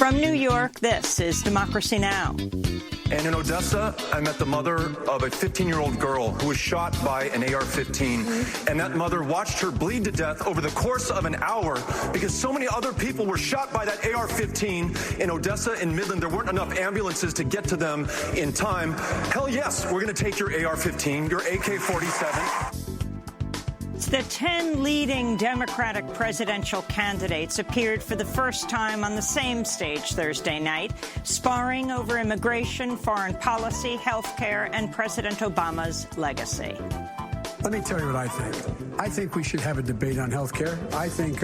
From New York, this is Democracy Now! And in Odessa, I met the mother of a 15-year-old girl who was shot by an AR-15. And that mother watched her bleed to death over the course of an hour because so many other people were shot by that AR-15 in Odessa and Midland. There weren't enough ambulances to get to them in time. Hell yes, we're going to take your AR-15, your AK-47. The 10 leading Democratic presidential candidates appeared for the first time on the same stage Thursday night, sparring over immigration, foreign policy, health care, and President Obama's legacy. Let me tell you what I think. I think we should have a debate on health care. I think,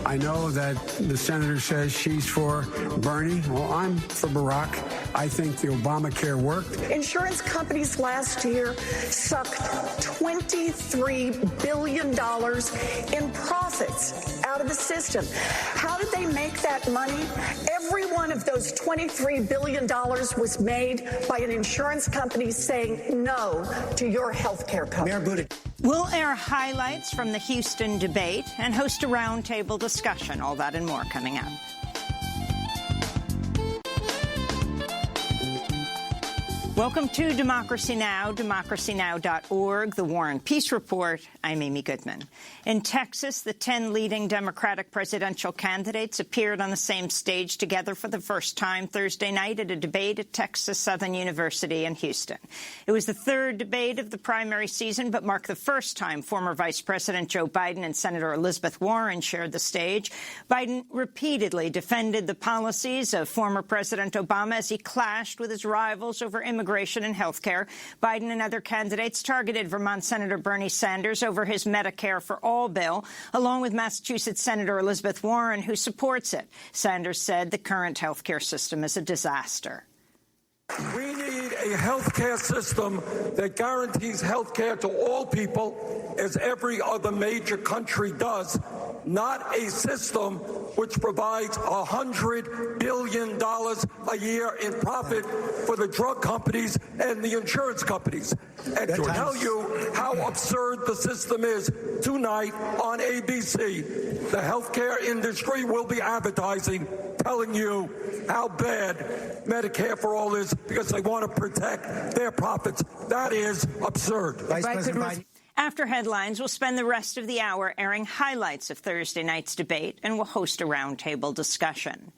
I know that the senator says she's for Bernie. Well, I'm for Barack. I think the Obamacare worked. Insurance companies last year sucked $23 billion in profits out of the system. How did they make that money? Every one of those $23 billion was made by an insurance company saying no to your health care company. We'll air highlights from the Houston debate and host a roundtable discussion. All that and more coming up. Welcome to Democracy Now!, democracynow.org, the War and Peace Report. I'm Amy Goodman. In Texas, the 10 leading Democratic presidential candidates appeared on the same stage together for the first time Thursday night at a debate at Texas Southern University in Houston. It was the third debate of the primary season, but marked the first time former Vice President Joe Biden and Senator Elizabeth Warren shared the stage. Biden repeatedly defended the policies of former President Obama as he clashed with his rivals over immigration and health care. Biden and other candidates targeted Vermont Senator Bernie Sanders over his Medicare for All bill, along with Massachusetts Senator Elizabeth Warren, who supports it. Sanders said the current health care system is a disaster. We need a health care system that guarantees health care to all people, as every other major country does, not a system which provides $100 billion a year in profit for the drug companies and the insurance companies. And to tell you how absurd the system is, tonight on ABC, the healthcare industry will be advertising, telling you how bad Medicare for All is because they want to protect their profits. That is absurd. Vice President Biden. After headlines, we'll spend the rest of the hour airing highlights of Thursday night's debate, and we'll host a roundtable discussion.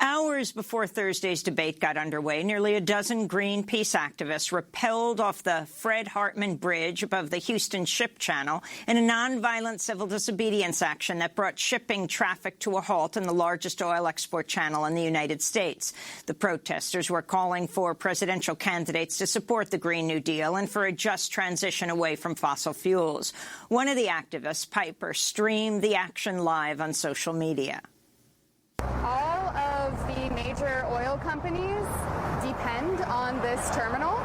Hours before Thursday's debate got underway, nearly a dozen Greenpeace activists rappelled off the Fred Hartman Bridge above the Houston Ship Channel in a nonviolent civil disobedience action that brought shipping traffic to a halt in the largest oil export channel in the United States. The protesters were calling for presidential candidates to support the Green New Deal and for a just transition away from fossil fuels. One of the activists, Piper, streamed the action live on social media. All of the major oil companies depend on this terminal.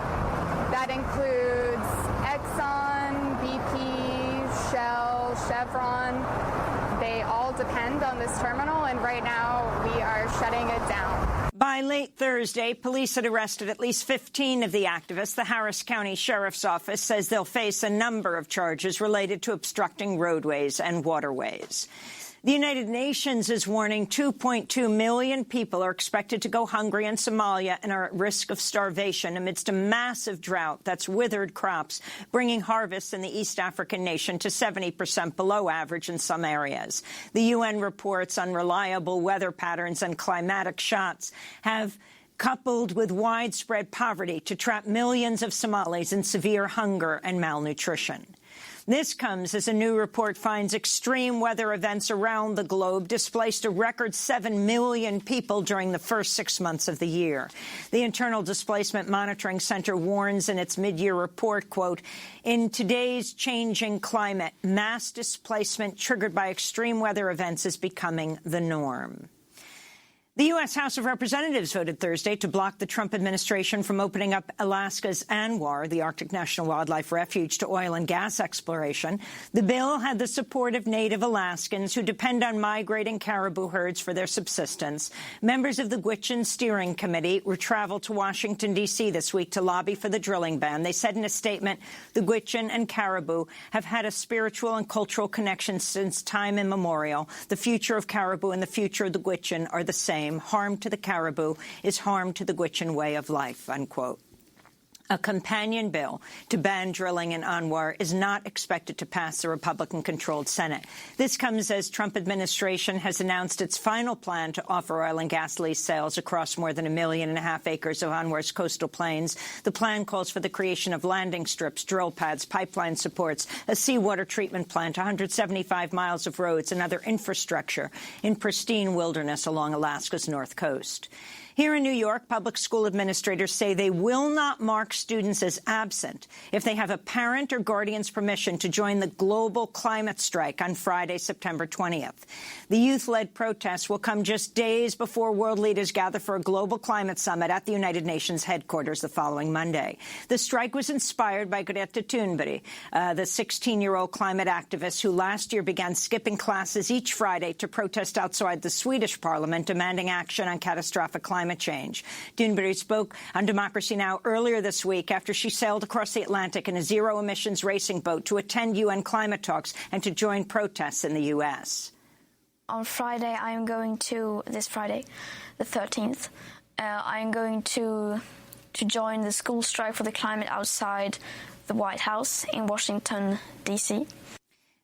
That includes Exxon, BP, Shell, Chevron. They all depend on this terminal, and right now we are shutting it down. By late Thursday, police had arrested at least 15 of the activists. The Harris County Sheriff's Office says they'll face a number of charges related to obstructing roadways and waterways. The United Nations is warning 2.2 million people are expected to go hungry in Somalia and are at risk of starvation amidst a massive drought that's withered crops, bringing harvests in the East African nation to 70% below average in some areas. The UN reports unreliable weather patterns and climatic shocks have coupled with widespread poverty to trap millions of Somalis in severe hunger and malnutrition. This comes as a new report finds extreme weather events around the globe displaced a record 7 million people during the first 6 months of the year. The Internal Displacement Monitoring Center warns in its mid-year report, quote, "In today's changing climate, mass displacement triggered by extreme weather events is becoming the norm." The U.S. House of Representatives voted Thursday to block the Trump administration from opening up Alaska's ANWR, the Arctic National Wildlife Refuge, to oil and gas exploration. The bill had the support of Native Alaskans who depend on migrating caribou herds for their subsistence. Members of the Gwich'in Steering Committee were traveled to Washington, D.C. this week to lobby for the drilling ban. They said in a statement, the Gwich'in and caribou have had a spiritual and cultural connection since time immemorial. The future of caribou and the future of the Gwich'in are the same. claim harm to the caribou is harm to the Gwich'in way of life, unquote. A companion bill to ban drilling in Anwar is not expected to pass the Republican-controlled Senate. This comes as Trump administration has announced its final plan to offer oil and gas lease sales across more than 1.5 million acres of Anwar's coastal plains. The plan calls for the creation of landing strips, drill pads, pipeline supports, a seawater treatment plant, 175 miles of roads, and other infrastructure in pristine wilderness along Alaska's north coast. Here in New York, public school administrators say they will not mark students as absent if they have a parent or guardian's permission to join the global climate strike on Friday, September 20th. The youth-led protests will come just days before world leaders gather for a global climate summit at the United Nations headquarters the following Monday. The strike was inspired by Greta Thunberg, the 16-year-old climate activist who last year began skipping classes each Friday to protest outside the Swedish parliament, demanding action on catastrophic climate change. Thunberg spoke on Democracy Now! Earlier this week after she sailed across the Atlantic in a zero-emissions racing boat to attend UN climate talks and to join protests in the U.S. On Friday, I am going to, this Friday, the 13th, I am going to join the school strike for the climate outside the White House in Washington, D.C.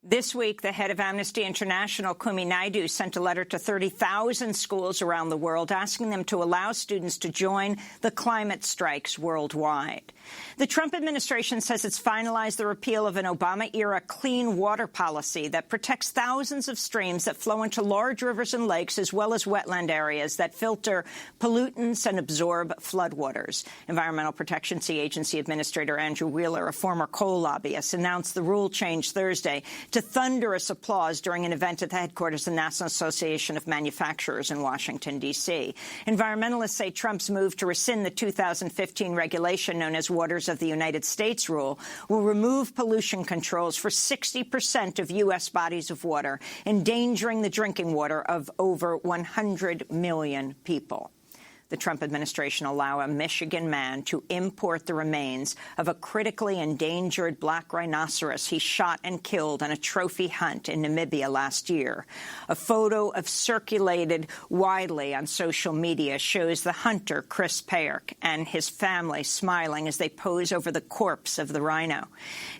This week, the head of Amnesty International, Kumi Naidoo, sent a letter to 30,000 schools around the world asking them to allow students to join the climate strikes worldwide. The Trump administration says it's finalized the repeal of an Obama-era clean water policy that protects thousands of streams that flow into large rivers and lakes, as well as wetland areas that filter pollutants and absorb floodwaters. Environmental Protection Agency Administrator Andrew Wheeler, a former coal lobbyist, announced the rule change Thursday to thunderous applause during an event at the headquarters of the National Association of Manufacturers in Washington, D.C. Environmentalists say Trump's move to rescind the 2015 regulation known as Waters of the United States rule will remove pollution controls for 60% of U.S. bodies of water, endangering the drinking water of over 100 million people. The Trump administration allow a Michigan man to import the remains of a critically endangered black rhinoceros he shot and killed on a trophy hunt in Namibia last year. A photo of circulated widely on social media shows the hunter, Chris Pairk, and his family smiling as they pose over the corpse of the rhino.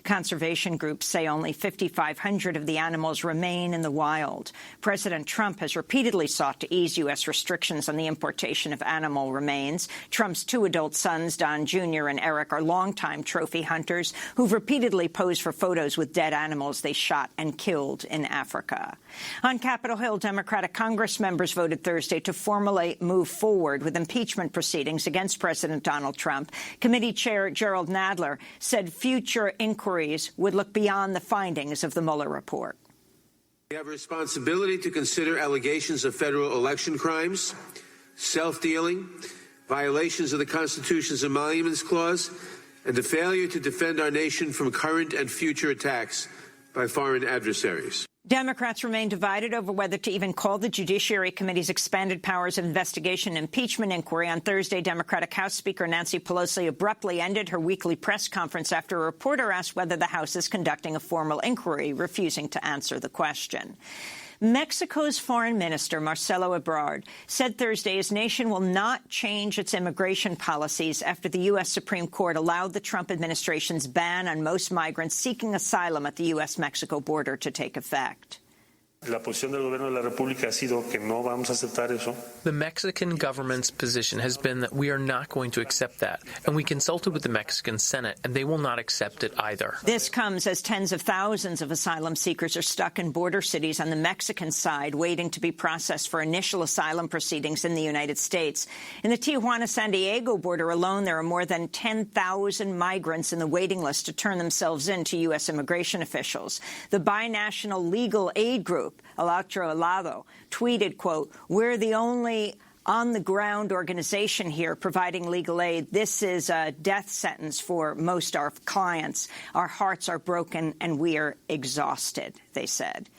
Conservation groups say only 5,500 of the animals remain in the wild. President Trump has repeatedly sought to ease U.S. restrictions on the importation of animal remains. Trump's two adult sons, Don Jr. and Eric, are longtime trophy hunters who've repeatedly posed for photos with dead animals they shot and killed in Africa. On Capitol Hill, Democratic Congress members voted Thursday to formally move forward with impeachment proceedings against President Donald Trump. Committee Chair Gerald Nadler said future inquiries would look beyond the findings of the Mueller report. We have a responsibility to consider allegations of federal election crimes, self-dealing, violations of the Constitution's Emoluments Clause, and the failure to defend our nation from current and future attacks by foreign adversaries. Democrats remain divided over whether to even call the Judiciary Committee's expanded powers of investigation and impeachment inquiry. On Thursday, Democratic House Speaker Nancy Pelosi abruptly ended her weekly press conference after a reporter asked whether the House is conducting a formal inquiry, refusing to answer the question. Mexico's foreign minister, Marcelo Ebrard, said Thursday his nation will not change its immigration policies after the U.S. Supreme Court allowed the Trump administration's ban on most migrants seeking asylum at the U.S.-Mexico border to take effect. La posición del gobierno de la República ha sido que no vamos a aceptar eso. The Mexican government's position has been that we are not going to accept that, and we consulted with the Mexican Senate, and they will not accept it either. This comes as tens of thousands of asylum seekers are stuck in border cities on the Mexican side, waiting to be processed for initial asylum proceedings in the United States. In the Tijuana-San Diego border alone, there are more than 10,000 migrants in the waiting list to turn themselves in to U.S. immigration officials. The binational legal aid group, El Otro Lado, tweeted, quote, "We're the only on-the-ground organization here providing legal aid. This is a death sentence for most of our clients. Our hearts are broken and we are exhausted," they said.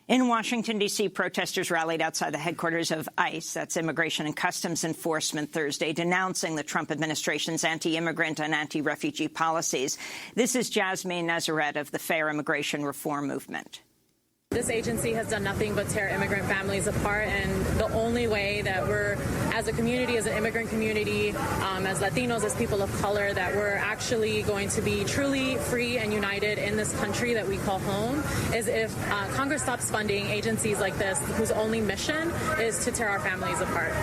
In Washington, D.C., protesters rallied outside the headquarters of ICE, that's Immigration and Customs Enforcement, Thursday, denouncing the Trump administration's anti-immigrant and anti-refugee policies. This is Jasmine Nazareth of the Fair Immigration Reform Movement. This agency has done nothing but tear immigrant families apart, and the only way that we're, as a community, as an immigrant community, as Latinos, as people of color, that we're actually going to be truly free and united in this country that we call home is if Congress stops funding agencies like this, whose only mission is to tear our families apart.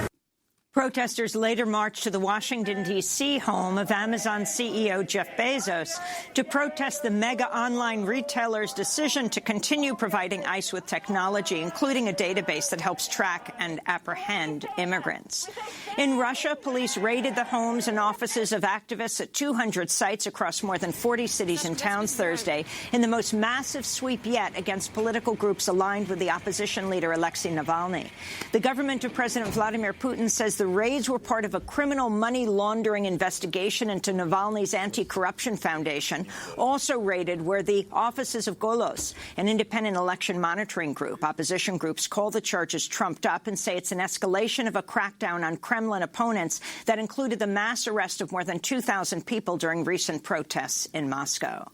Protesters later marched to the Washington, D.C. home of Amazon CEO Jeff Bezos to protest the mega online retailer's decision to continue providing ICE with technology, including a database that helps track and apprehend immigrants. In Russia, police raided the homes and offices of activists at 200 sites across more than 40 cities and towns Thursday in the most massive sweep yet against political groups aligned with the opposition leader Alexei Navalny. The government of President Vladimir Putin says the raids were part of a criminal money laundering investigation into Navalny's anti-corruption foundation. Also raided were the offices of Golos, an independent election monitoring group. Opposition groups call the charges trumped up and say it's an escalation of a crackdown on Kremlin opponents that included the mass arrest of more than 2,000 people during recent protests in Moscow.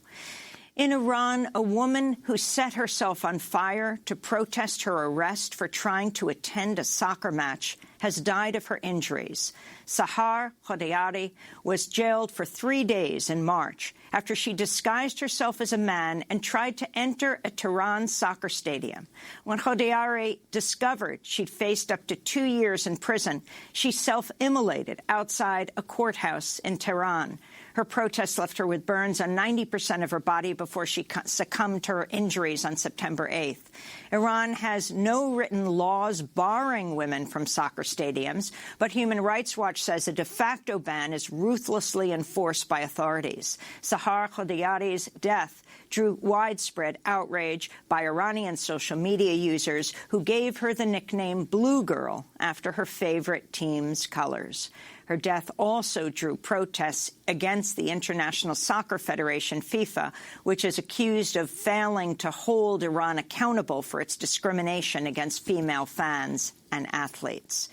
In Iran, a woman who set herself on fire to protest her arrest for trying to attend a soccer match has died of her injuries. Sahar Hodayari was jailed for 3 days in March after she disguised herself as a man and tried to enter a Tehran soccer stadium. When Hodayari discovered she'd faced up to 2 years in prison, she self-immolated outside a courthouse in Tehran. Her protest left her with burns on 90% of her body before she succumbed to her injuries on September 8th. Iran has no written laws barring women from soccer stadiums, but Human Rights Watch says a de facto ban is ruthlessly enforced by authorities. Sahar Hodayari's death drew widespread outrage by Iranian social media users who gave her the nickname Blue Girl after her favorite team's colors. Her death also drew protests against the International Soccer Federation, FIFA, which is accused of failing to hold Iran accountable for its discrimination against female fans and athletes.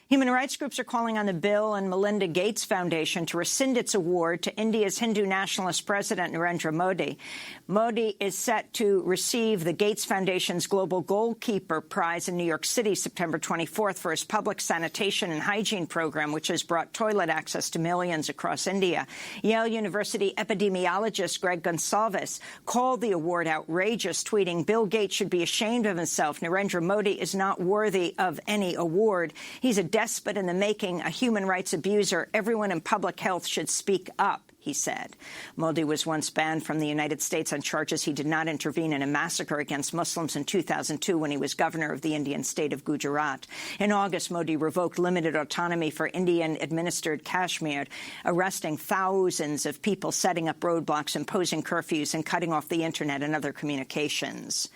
Human rights groups are calling on the Bill and Melinda Gates Foundation to rescind its award to India's Hindu nationalist president, Narendra Modi. Modi is set to receive the Gates Foundation's Global Goalkeeper Prize in New York City September 24th for his public sanitation and hygiene program, which has brought toilet access to millions across India. Yale University epidemiologist Greg Gonsalves called the award outrageous, tweeting, "Bill Gates should be ashamed of himself. Narendra Modi is not worthy of any award. He's a despot in the making, a human rights abuser. Everyone in public health should speak up," he said. Modi was once banned from the United States on charges he did not intervene in a massacre against Muslims in 2002 when he was governor of the Indian state of Gujarat. In August, Modi revoked limited autonomy for Indian-administered Kashmir, arresting thousands of people, setting up roadblocks, imposing curfews, and cutting off the Internet and other communications.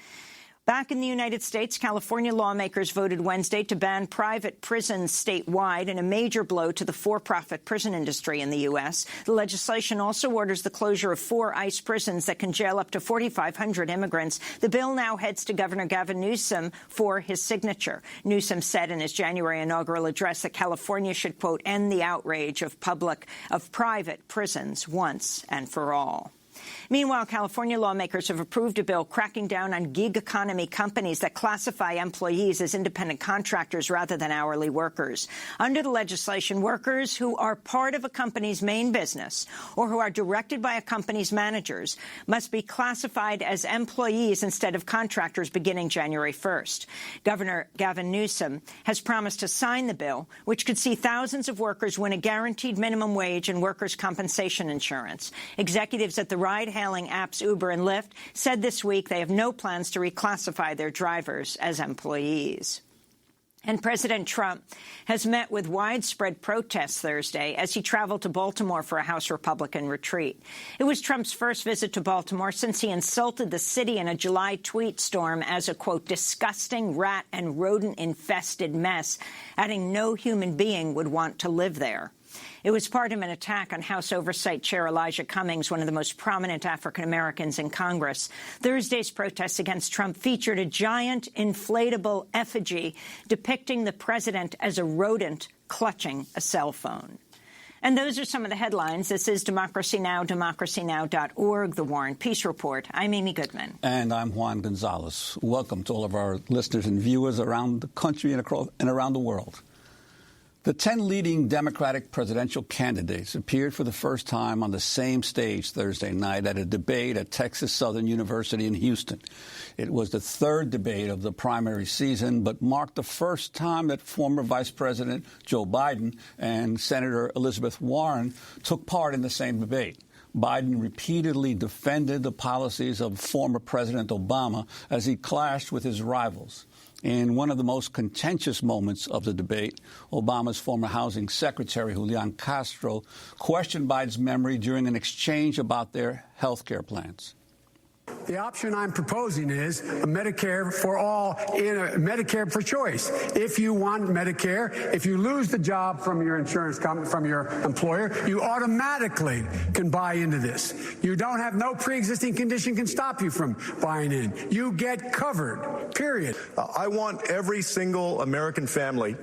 Back in the United States, California lawmakers voted Wednesday to ban private prisons statewide in a major blow to the for-profit prison industry in the U.S. The legislation also orders the closure of 4 ICE prisons that can jail up to 4,500 immigrants. The bill now heads to Governor Gavin Newsom for his signature. Newsom said in his January inaugural address that California should, quote, end the outrage of private prisons once and for all. Meanwhile, California lawmakers have approved a bill cracking down on gig economy companies that classify employees as independent contractors rather than hourly workers. Under the legislation, workers who are part of a company's main business or who are directed by a company's managers must be classified as employees instead of contractors beginning January 1st. Governor Gavin Newsom has promised to sign the bill, which could see thousands of workers win a guaranteed minimum wage and workers' compensation insurance. Executives at the ride-hailing apps Uber and Lyft said this week they have no plans to reclassify their drivers as employees. And President Trump has met with widespread protests Thursday as he traveled to Baltimore for a House Republican retreat. It was Trump's first visit to Baltimore since he insulted the city in a July tweet storm as a, quote, disgusting rat and rodent-infested mess, adding no human being would want to live there. It was part of an attack on House Oversight Chair Elijah Cummings, one of the most prominent African-Americans in Congress. Thursday's protests against Trump featured a giant inflatable effigy depicting the president as a rodent clutching a cell phone. And those are some of the headlines. This is Democracy Now!, democracynow.org, The War and Peace Report. I'm Amy Goodman. And I'm Juan Gonzalez. Welcome to all of our listeners and viewers around the country and around the world. The 10 leading Democratic presidential candidates appeared for the first time on the same stage Thursday night at a debate at Texas Southern University in Houston. It was the third debate of the primary season, but marked the first time that former Vice President Joe Biden and Senator Elizabeth Warren took part in the same debate. Biden repeatedly defended the policies of former President Obama as he clashed with his rivals. In one of the most contentious moments of the debate, Obama's former housing secretary, Julian Castro, questioned Biden's memory during an exchange about their health care plans. The option I'm proposing is a Medicare for all, Medicare for choice. If you want Medicare, if you lose the job from your insurance company, from your employer, you automatically can buy into this. You don't have no pre-existing condition can stop you from buying in. You get covered, period. I want every single American family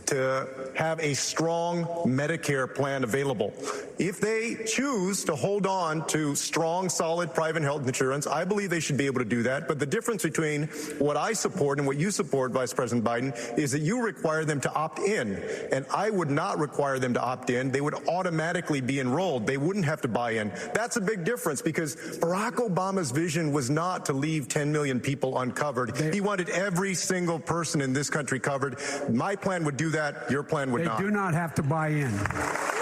to have a strong Medicare plan available. If they choose to hold on to strong, solid private health insurance, I believe they should be able to do that. But the difference between what I support and what you support, Vice President Biden, is that you require them to opt in. And I would not require them to opt in. They would automatically be enrolled. They wouldn't have to buy in. That's a big difference because Barack Obama's vision was not to leave 10 million people uncovered. He wanted every single person in this country covered. My plan would do that. Your plan would not. They do not have to buy in.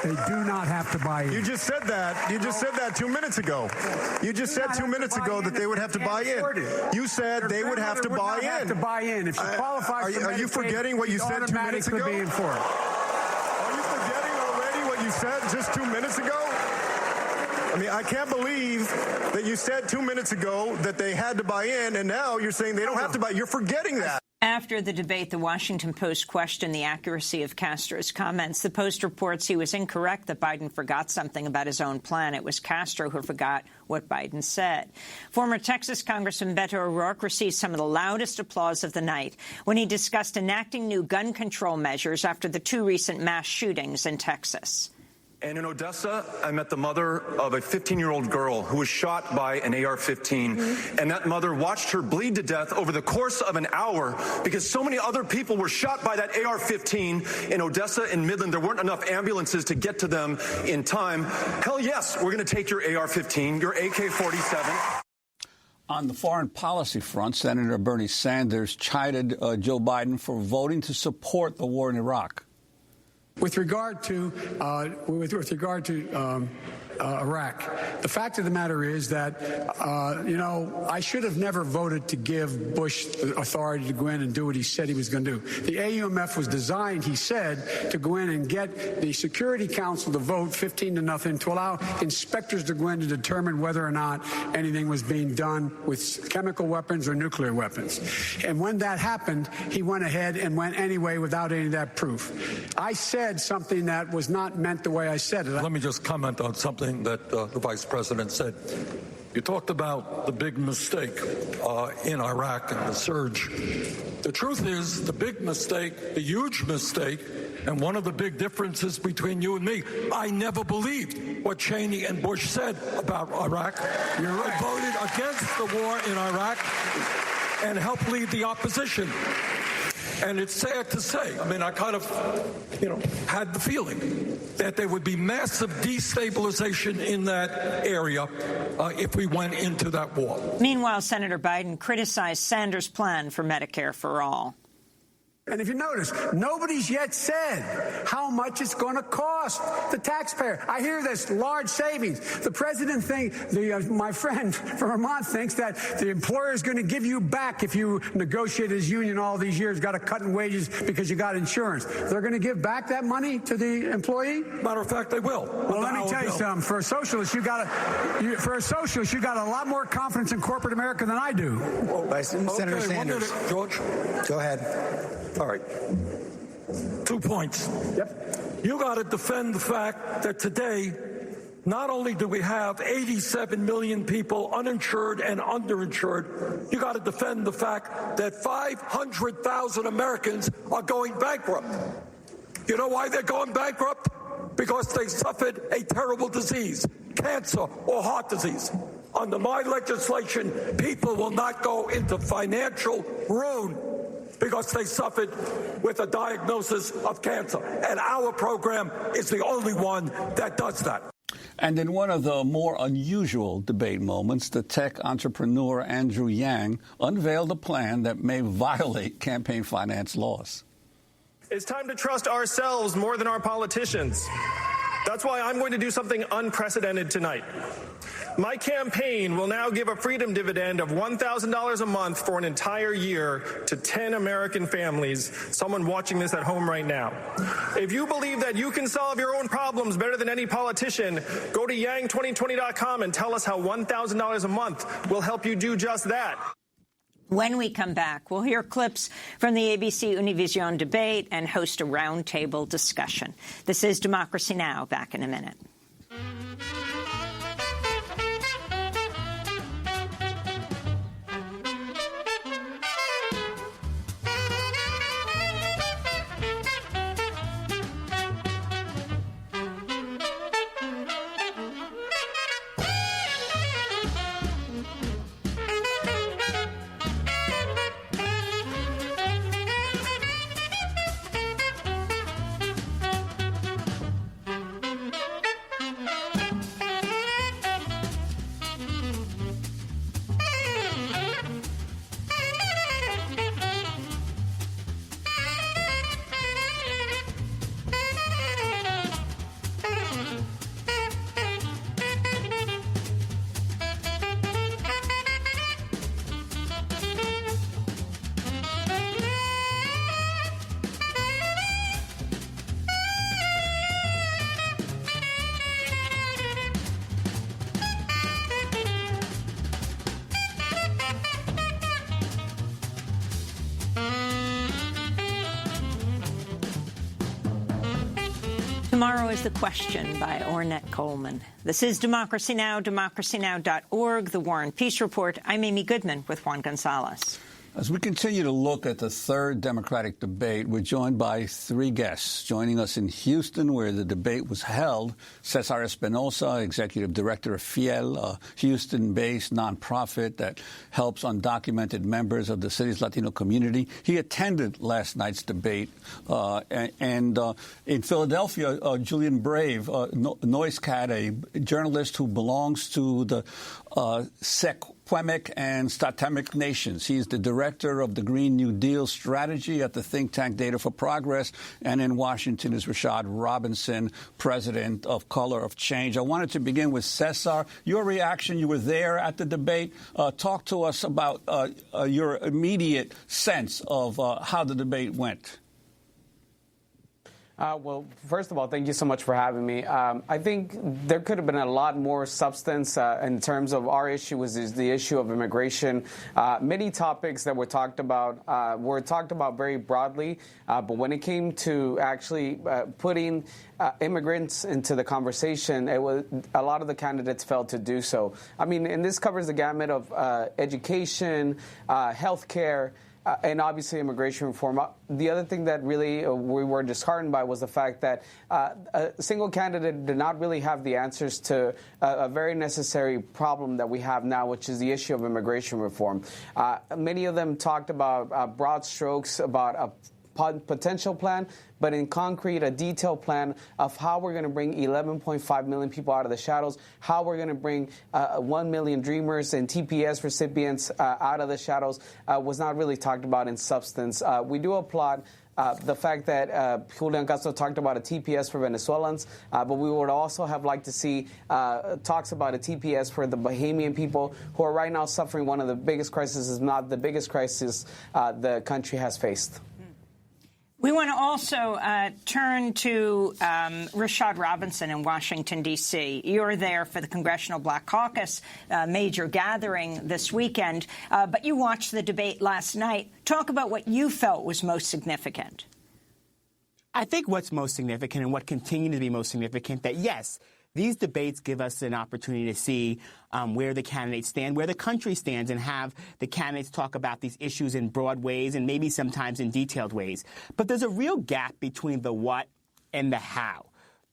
They do not have to buy in. You just said that. You just said that 2 minutes ago. You just said 2 minutes ago that they would have to buy in. You said they would have to buy in. Have to buy in. If you qualify for Medicaid, are you forgetting what you said 2 minutes ago? Are you forgetting already what you said just 2 minutes ago? I mean, I can't believe that you said 2 minutes ago that they had to buy in, and now you're saying they don't have to buy. You're forgetting that. After the debate, the Washington Post questioned the accuracy of Castro's comments. The Post reports he was incorrect that Biden forgot something about his own plan. It was Castro who forgot what Biden said. Former Texas Congressman Beto O'Rourke received some of the loudest applause of the night when he discussed enacting new gun control measures after the 2 recent mass shootings in Texas. And in Odessa, I met the mother of a 15-year-old girl who was shot by an AR-15. And that mother watched her bleed to death over the course of an hour because so many other people were shot by that AR-15 in Odessa and Midland. There weren't enough ambulances to get to them in time. Hell yes, we're going to take your AR-15, your AK-47. On the foreign policy front, Senator Bernie Sanders chided Joe Biden for voting to support the war in Iraq. With regard to Iraq, the fact of the matter is that, I should have never voted to give Bush the authority to go in and do what he said he was going to do. The AUMF was designed, he said, to go in and get the Security Council to vote 15-0 to allow inspectors to go in to determine whether or not anything was being done with chemical weapons or nuclear weapons. And when that happened, he went ahead and went anyway without any of that proof. I said something that was not meant the way I said it. Let me just comment on something that the Vice President said. You talked about the big mistake in Iraq and the surge. The truth is, the big mistake, the huge mistake, and one of the big differences between you and me, I never believed what Cheney and Bush said about Iraq. You're right. I voted against the war in Iraq and helped lead the opposition. And it's sad to say, I mean, I kind of, had the feeling that there would be massive destabilization in that area if we went into that war. Meanwhile, Senator Biden criticized Sanders' plan for Medicare for all. And if you notice, nobody's yet said how much it's going to cost the taxpayer. I hear this large savings. The president my friend from Vermont thinks that the employer is going to give you back if you negotiate his union all these years, got a cut in wages because you got insurance. They're going to give back that money to the employee? Matter of fact, they will. Well, let me tell you something. For a socialist, you got a lot more confidence in corporate America than I do. Senator Sanders. 1 minute, George. Go ahead. All right. 2 points. Yep. You got to defend the fact that today, not only do we have 87 million people uninsured and underinsured, you got to defend the fact that 500,000 Americans are going bankrupt. You know why they're going bankrupt? because they suffered a terrible disease, cancer or heart disease. Under my legislation, people will not go into financial ruin because they suffered with a diagnosis of cancer. And our program is the only one that does that. And in one of the more unusual debate moments, the tech entrepreneur Andrew Yang unveiled a plan that may violate campaign finance laws. It's time to trust ourselves more than our politicians. That's why I'm going to do something unprecedented tonight. My campaign will now give a freedom dividend of $1,000 a month for an entire year to 10 American families, someone watching this at home right now. If you believe that you can solve your own problems better than any politician, go to yang2020.com and tell us how $1,000 a month will help you do just that. When we come back, we'll hear clips from the ABC Univision debate and host a roundtable discussion. This is Democracy Now! Back in a minute. Tomorrow is the Question by Ornette Coleman. This is Democracy Now!, democracynow.org, The War and Peace Report. I'm Amy Goodman with Juan Gonzalez. As we continue to look at the third Democratic debate, we're joined by three guests. Joining us in Houston, where the debate was held, Cesar Espinosa, Executive Director of FIEL, a Houston-based nonprofit that helps undocumented members of the city's Latino community. He attended last night's debate. And in Philadelphia, Julian Brave, Noiscat, a journalist who belongs to the Secwepemc and Statemic nations. He's the director of the Green New Deal strategy at the think tank Data for Progress. And in Washington is Rashad Robinson, president of Color of Change. I wanted to begin with Cesar. Your reaction, you were there at the debate. Talk to us about your immediate sense of how the debate went. Well, first of all, thank you so much for having me. I think there could have been a lot more substance in terms of our issue is the issue of immigration. Many topics that were talked about very broadly, but when it came to actually putting immigrants into the conversation, a lot of the candidates failed to do so. I mean, and this covers the gamut of education, health care, and obviously immigration reform. The other thing that really we were disheartened by was the fact that a single candidate did not really have the answers to a very necessary problem that we have now, which is the issue of immigration reform. Many of them talked about broad strokes, about a potential plan, but in concrete, a detailed plan of how we're going to bring 11.5 million people out of the shadows, how we're going to bring 1 million Dreamers and TPS recipients out of the shadows was not really talked about in substance. We do applaud the fact that Julian Castro talked about a TPS for Venezuelans, but we would also have liked to see talks about a TPS for the Bahamian people who are right now suffering one of the biggest crises, if not the biggest crisis the country has faced. We want to also turn to Rashad Robinson in Washington, D.C. You're there for the Congressional Black Caucus major gathering this weekend, but you watched the debate last night. Talk about what you felt was most significant. I think what's most significant and what continues to be most significant, that, yes, these debates give us an opportunity to see where the candidates stand, where the country stands, and have the candidates talk about these issues in broad ways and maybe sometimes in detailed ways. But there's a real gap between the what and the how.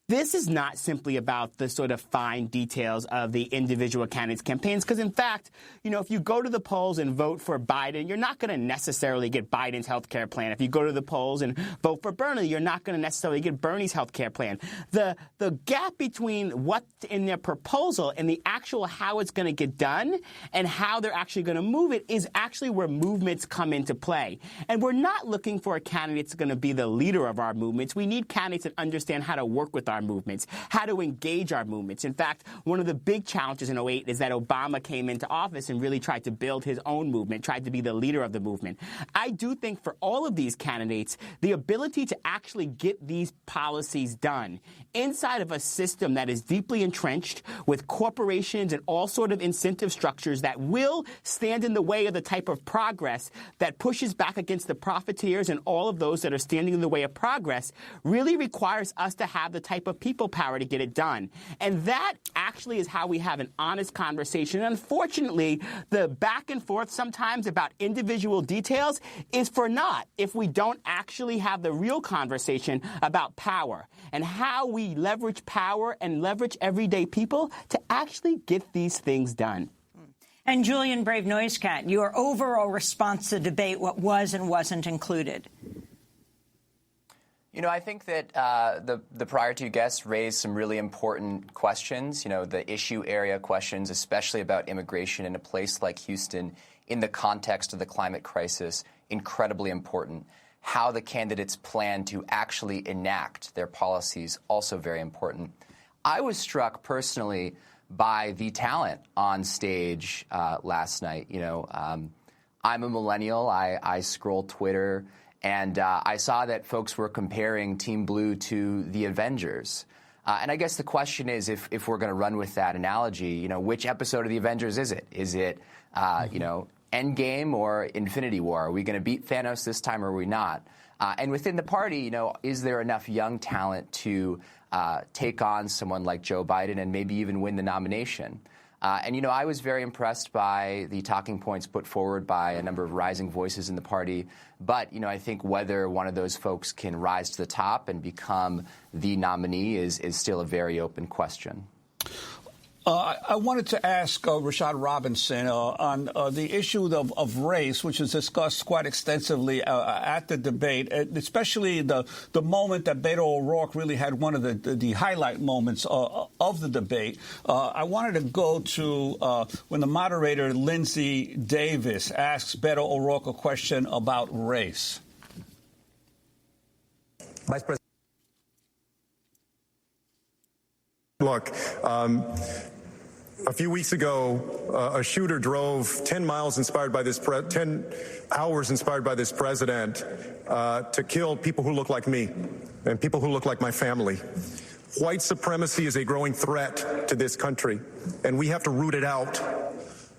this is not simply about the sort of fine details of the individual candidates' campaigns, because, in fact, if you go to the polls and vote for Biden, you're not going to necessarily get Biden's health care plan. If you go to the polls and vote for Bernie, you're not going to necessarily get Bernie's health care plan. The gap between what's in their proposal and the actual how it's going to get done and how they're actually going to move it is actually where movements come into play. And we're not looking for a candidate that's going to be the leader of our movements. We need candidates that understand how to work with our movements, how to engage our movements. In fact, one of the big challenges in 2008 is that Obama came into office and really tried to build his own movement, tried to be the leader of the movement. I do think for all of these candidates, the ability to actually get these policies done inside of a system that is deeply entrenched with corporations and all sort of incentive structures that will stand in the way of the type of progress that pushes back against the profiteers and all of those that are standing in the way of progress really requires us to have the type of people power to get it done. And that actually is how we have an honest conversation. And unfortunately, the back and forth sometimes about individual details is for naught if we don't actually have the real conversation about power and how we leverage power and leverage everyday people to actually get these things done. And Julian Brave Noisecat, your overall response to the debate, what was and wasn't included? I think that the prior two guests raised some really important questions, the issue area questions, especially about immigration in a place like Houston in the context of the climate crisis, incredibly important. How the candidates plan to actually enact their policies, also very important. I was struck personally by the talent on stage last night. I'm a millennial. I scroll Twitter. And I saw that folks were comparing Team Blue to the Avengers. And I guess the question is, if we're going to run with that analogy, which episode of the Avengers is it? Is it, Endgame or Infinity War? Are we going to beat Thanos this time or are we not? And within the party, is there enough young talent to take on someone like Joe Biden and maybe even win the nomination? And I was very impressed by the talking points put forward by a number of rising voices in the party. But, I think whether one of those folks can rise to the top and become the nominee is still a very open question. I wanted to ask Rashad Robinson on the issue of race, which was discussed quite extensively at the debate, especially the moment that Beto O'Rourke really had one of the highlight moments of the debate. I wanted to go to when the moderator, Lindsay Davis, asks Beto O'Rourke a question about race. Vice President. Look, a few weeks ago, a shooter drove 10 hours inspired by this president to kill people who look like me and people who look like my family. White supremacy is a growing threat to this country, and we have to root it out.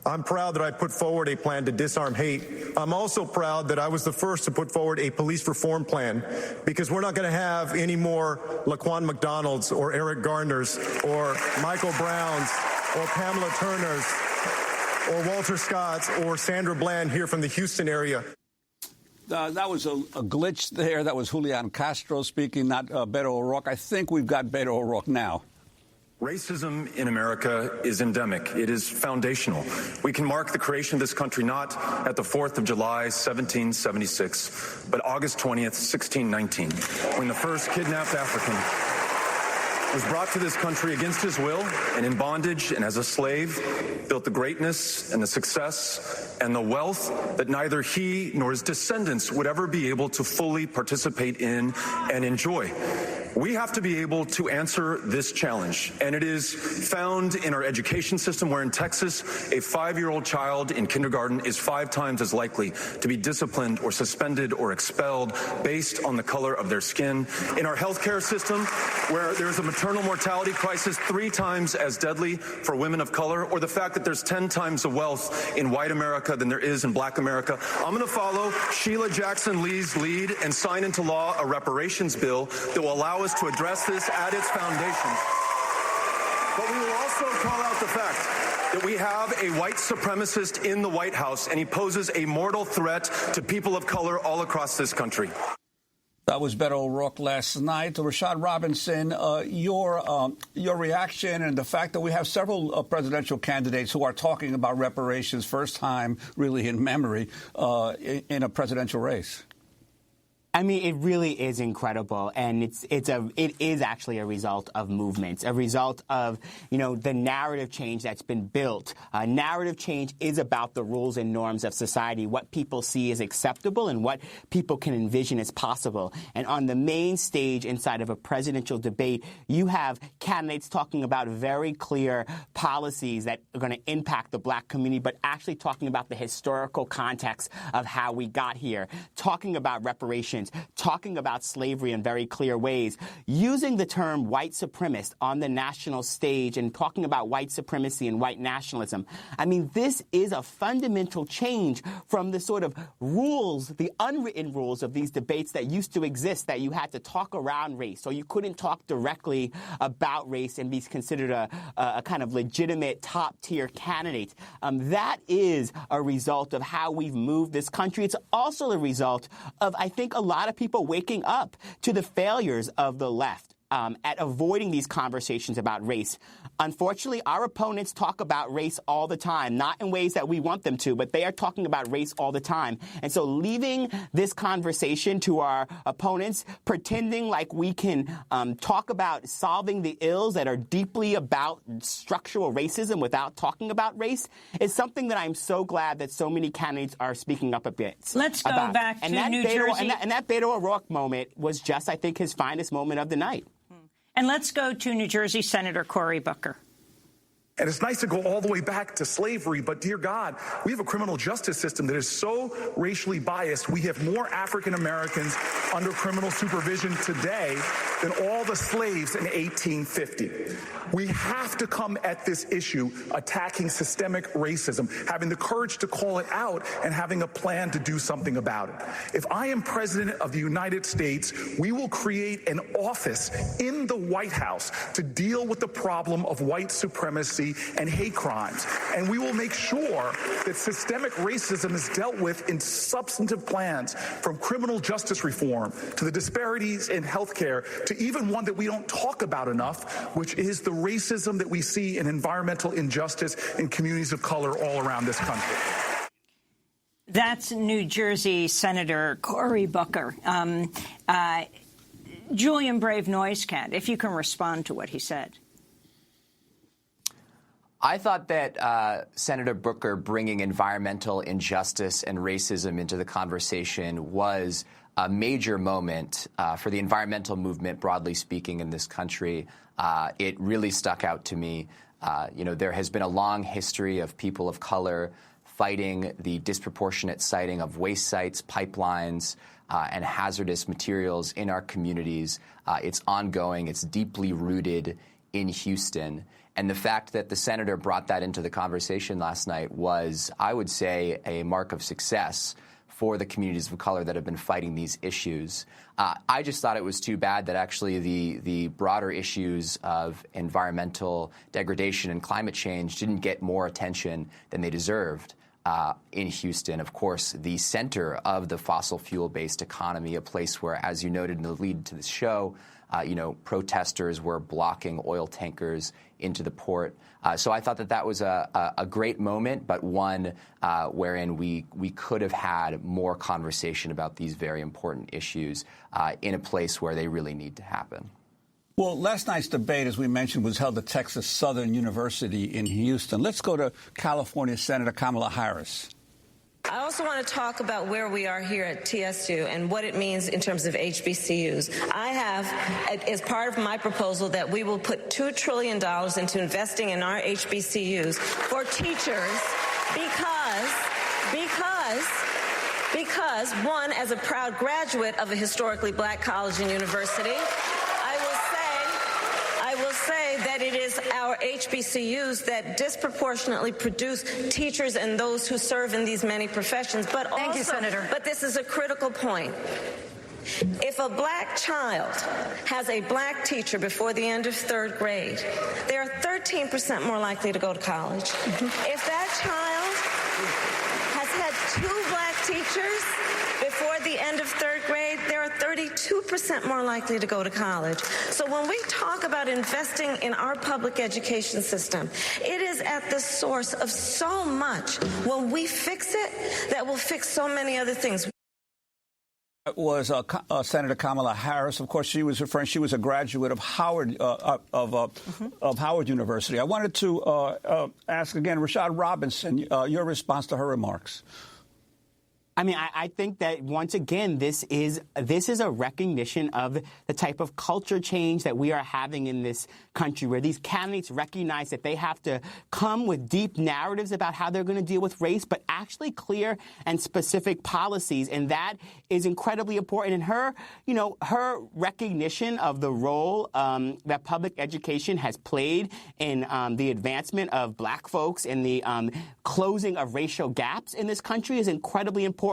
I'm proud that I put forward a plan to disarm hate. I'm also proud that I was the first to put forward a police reform plan, because we're not going to have any more Laquan McDonald's or Eric Garners or Michael Browns or Pamela Turners or Walter Scott's or Sandra Bland here from the Houston area. That was a glitch there. That was Julian Castro speaking, not Beto O'Rourke. I think we've got Beto O'Rourke now. Racism in America is endemic. It is foundational. We can mark the creation of this country not at the 4th of July, 1776, but August 20th, 1619, when the first kidnapped African was brought to this country against his will and in bondage and as a slave, built the greatness and the success and the wealth that neither he nor his descendants would ever be able to fully participate in and enjoy. We have to be able to answer this challenge, and it is found in our education system, where in Texas, a 5-year-old child in kindergarten is 5 times as likely to be disciplined or suspended or expelled based on the color of their skin. In our healthcare system, where there's a maternal mortality crisis 3 times as deadly for women of color, or the fact that there's 10 times the wealth in white America than there is in black America, I'm going to follow Sheila Jackson Lee's lead and sign into law a reparations bill that will allow us to address this at its foundations. But we will also call out the fact that we have a white supremacist in the White House, and he poses a mortal threat to people of color all across this country. That was Beto O'Rourke last night. Rashad Robinson, your reaction and the fact that we have several presidential candidates who are talking about reparations, first time really in memory, in a presidential race. I mean, it really is incredible, and it is actually a result of movements, a result of, the narrative change that's been built. Narrative change is about the rules and norms of society, what people see as acceptable and what people can envision as possible. And on the main stage inside of a presidential debate, you have candidates talking about very clear policies that are going to impact the black community, but actually talking about the historical context of how we got here, talking about reparations, talking about slavery in very clear ways, using the term white supremacist on the national stage and talking about white supremacy and white nationalism. I mean, this is a fundamental change from the sort of rules, the unwritten rules of these debates that used to exist, that you had to talk around race, or you couldn't talk directly about race and be considered a kind of legitimate top-tier candidate. That is a result of how we've moved this country. It's also a result of, I think, a lot of people waking up to the failures of the left at avoiding these conversations about race. Unfortunately, our opponents talk about race all the time, not in ways that we want them to, but they are talking about race all the time. And so leaving this conversation to our opponents, pretending like we can talk about solving the ills that are deeply about structural racism without talking about race, is something that I'm so glad that so many candidates are speaking up a bit. Let's go back to New Jersey. And that Beto O'Rourke moment was just, I think, his finest moment of the night. And let's go to New Jersey Senator Cory Booker. And it's nice to go all the way back to slavery, but dear God, we have a criminal justice system that is so racially biased. We have more African Americans under criminal supervision today than all the slaves in 1850. We have to come at this issue attacking systemic racism, having the courage to call it out, and having a plan to do something about it. If I am president of the United States, we will create an office in the White House to deal with the problem of white supremacy and hate crimes. And we will make sure that systemic racism is dealt with in substantive plans, from criminal justice reform to the disparities in healthcare to even one that we don't talk about enough, which is the racism that we see in environmental injustice in communities of color all around this country. That's New Jersey Senator Cory Booker. Julian Brave Noisecant, if you can respond to what he said. I thought that Senator Booker bringing environmental injustice and racism into the conversation was a major moment for the environmental movement, broadly speaking, in this country. It really stuck out to me. There has been a long history of people of color fighting the disproportionate siting of waste sites, pipelines, and hazardous materials in our communities. It's ongoing. It's deeply rooted in Houston. And the fact that the senator brought that into the conversation last night was, I would say, a mark of success for the communities of color that have been fighting these issues. I just thought it was too bad that actually the broader issues of environmental degradation and climate change didn't get more attention than they deserved in Houston. Of course, the center of the fossil fuel-based economy, a place where, as you noted in the lead to the show, protesters were blocking oil tankers into the port. So I thought that was a great moment, but one wherein we could have had more conversation about these very important issues in a place where they really need to happen. Well, last night's debate, as we mentioned, was held at Texas Southern University in Houston. Let's go to California Senator Kamala Harris. I also want to talk about where we are here at TSU and what it means in terms of HBCUs. I have, as part of my proposal, that we will put $2 trillion into investing in our HBCUs for teachers because one, as a proud graduate of a historically black college and university, I will say that it is our HBCUs that disproportionately produce teachers and those who serve in these many professions. But Thank you, Senator. But this is a critical point. If a black child has a black teacher before the end of third grade, they are 13% more likely to go to college. If that child has had 2 black teachers before the end of third grade, there are 32% more likely to go to college. So when we talk about investing in our public education system, it is at the source of so much. When we fix it, that will fix so many other things. Was Senator Kamala Harris. Of course, she was a graduate of Howard of Howard University. I wanted to ask again, Rashad Robinson, your response to her remarks. I mean, I think that, once again, this is a recognition of the type of culture change that we are having in this country, where these candidates recognize that they have to come with deep narratives about how they're going to deal with race, but actually clear and specific policies. And that is incredibly important. And her recognition of the role that public education has played in the advancement of black folks and the closing of racial gaps in this country is incredibly important.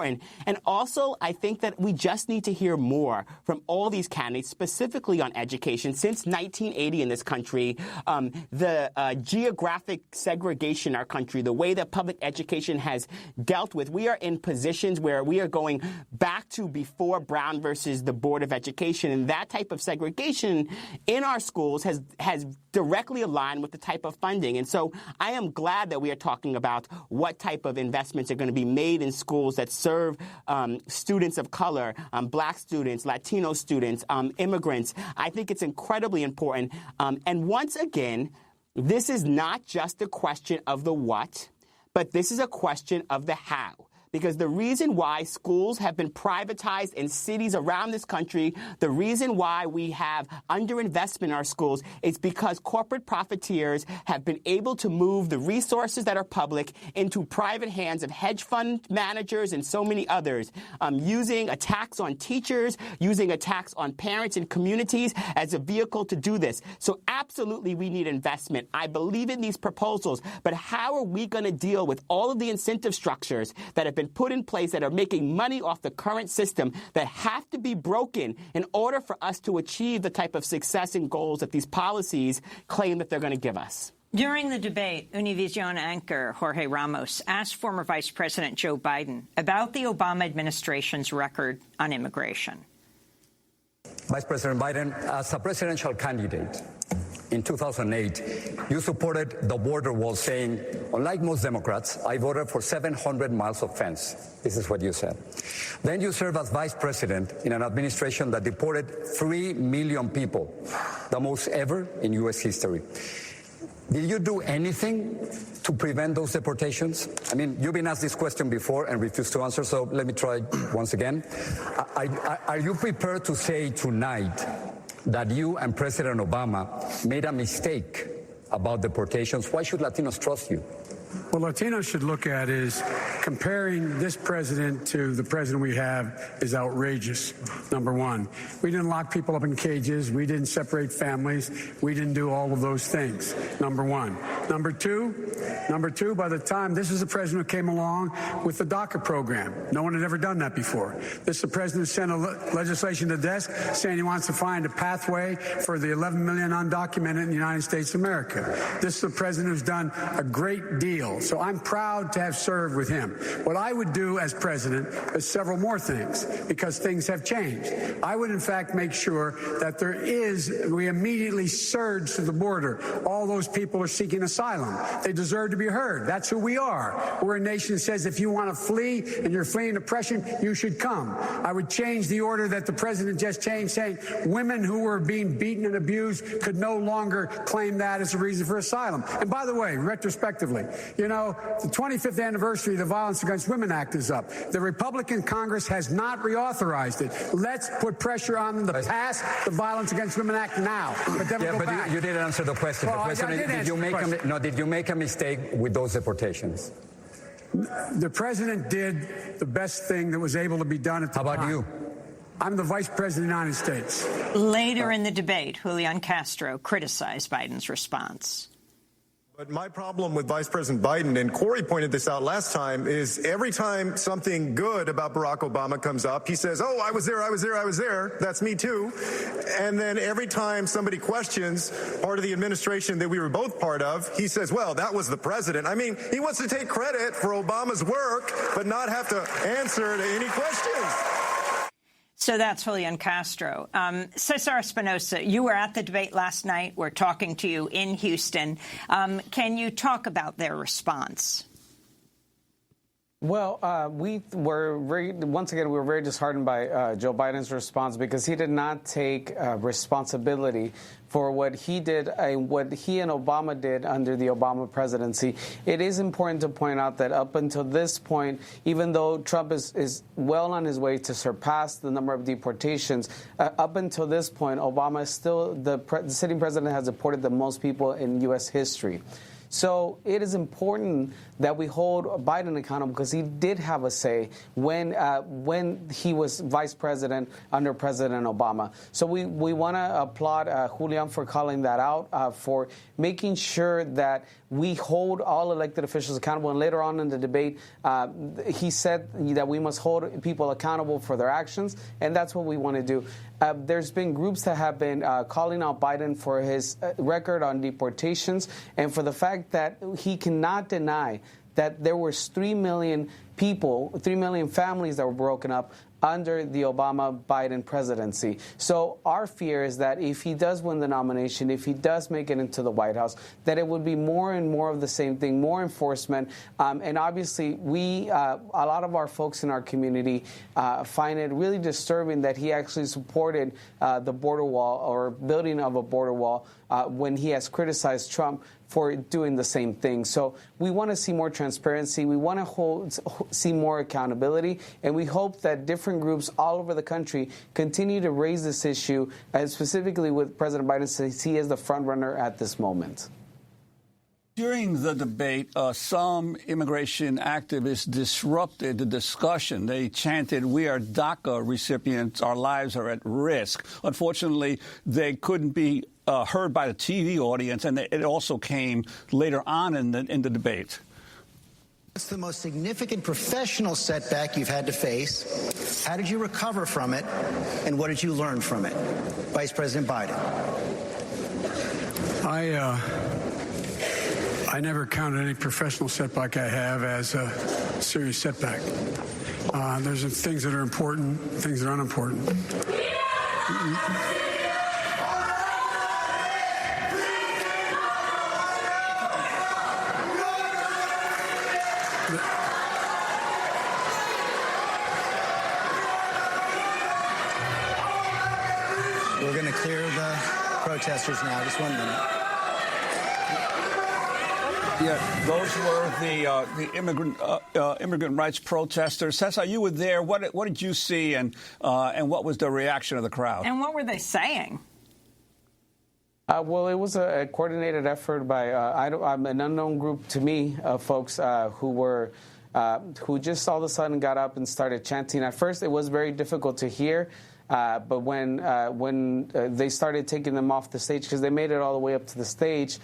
And also, I think that we just need to hear more from all these candidates, specifically on education. Since 1980 in this country, the geographic segregation in our country, the way that public education has dealt with, we are in positions where we are going back to before Brown versus the Board of Education. And that type of segregation in our schools has directly aligned with the type of funding. And so I am glad that we are talking about what type of investments are going to be made in schools that serve students of color, black students, Latino students, immigrants. I think it's incredibly important. And once again, this is not just a question of the what, but this is a question of the how. Because the reason why schools have been privatized in cities around this country, the reason why we have underinvestment in our schools is because corporate profiteers have been able to move the resources that are public into private hands of hedge fund managers and so many others, using a tax on teachers, using a tax on parents and communities as a vehicle to do this. So absolutely we need investment. I believe in these proposals, but how are we going to deal with all of the incentive structures that have been put in place that are making money off the current system that have to be broken in order for us to achieve the type of success and goals that these policies claim that they're going to give us? During the debate, Univision anchor Jorge Ramos asked former Vice President Joe Biden about the Obama administration's record on immigration. Vice President Biden, as a presidential candidate, in 2008, you supported the border wall, saying, unlike most Democrats, I voted for 700 miles of fence. This is what you said. Then you served as vice president in an administration that deported 3 million people, the most ever in U.S. history. Did you do anything to prevent those deportations? I mean, you've been asked this question before and refused to answer, so let me try once again. Are you prepared to say tonight that you and President Obama made a mistake about deportations? Why should Latinos trust you? What Latinos should look at is comparing this president to the president we have is outrageous, number one. We didn't lock people up in cages. We didn't separate families. We didn't do all of those things, number one. Number two, by the time this is the president who came along with the DACA program. No one had ever done that before. This is the president who sent legislation to the desk saying he wants to find a pathway for the 11 million undocumented in the United States of America. This is the president who's done a great deal. So I'm proud to have served with him. What I would do as president is several more things, because things have changed. I would, in fact, make sure that we immediately surge to the border. All those people are seeking asylum. They deserve to be heard. That's who we are. We're a nation that says if you want to flee and you're fleeing oppression, you should come. I would change the order that the president just changed, saying women who were being beaten and abused could no longer claim that as a reason for asylum. And by the way, retrospectively, you know, the 25th anniversary of the Violence Against Women Act is up. The Republican Congress has not reauthorized it. Let's put pressure on them to pass the Violence Against Women Act now. But then we'll go back. You didn't answer the question. Well, the question is, did you make a mistake with those deportations? The president did the best thing that was able to be done at the time. How about you? I'm the vice president of the United States. Later in the debate, Julian Castro criticized Biden's response. But my problem with Vice President Biden, and Corey pointed this out last time, is every time something good about Barack Obama comes up, he says, oh, I was there. That's me too. And then every time somebody questions part of the administration that we were both part of, he says, well, that was the president. I mean, he wants to take credit for Obama's work, but not have to answer to any questions. So that's Julian Castro. Cesar Espinosa, you were at the debate last night. We're talking to you in Houston. Can you talk about their response? Well, we were very disheartened by Joe Biden's response because he did not take responsibility for what he did and what he and Obama did under the Obama presidency. It is important to point out that up until this point, even though Trump is well on his way to surpass the number of deportations, up until this point, Obama is still the sitting president has deported the most people in U.S. history. So it is important that we hold Biden accountable because he did have a say when he was vice president under President Obama. So we want to applaud Julian for calling that out, for making sure that we hold all elected officials accountable. And later on in the debate, he said that we must hold people accountable for their actions, and that's what we want to do. There's been groups that have been calling out Biden for his record on deportations and for the fact that he cannot deny that there was 3 million people, 3 million families that were broken up under the Obama-Biden presidency. So our fear is that if he does win the nomination, if he does make it into the White House, that it would be more and more of the same thing, more enforcement. And obviously, a lot of our folks in our community find it really disturbing that he actually supported the border wall or building of a border wall when he has criticized Trump for doing the same thing. So we want to see more transparency. We want to see more accountability. And we hope that different groups all over the country continue to raise this issue, and specifically with President Biden, since he is the front runner at this moment. During the debate, some immigration activists disrupted the discussion. They chanted, "We are DACA recipients. Our lives are at risk." Unfortunately, they couldn't be heard by the TV audience, and it also came later on in the debate. What's the most significant professional setback you've had to face? How did you recover from it? And what did you learn from it? Vice President Biden. I never counted any professional setback I have as a serious setback. There's things that are important, things that are unimportant. We're going to clear the protesters now. Just 1 minute. Yeah, those were the immigrant rights protesters. Cesar, you were there. What did you see, and what was the reaction of the crowd? And what were they saying? Well, it was a coordinated effort by an unknown group to me of folks who just all of a sudden got up and started chanting. At first, it was very difficult to hear. But when they started taking them off the stage, because they made it all the way up to the stage,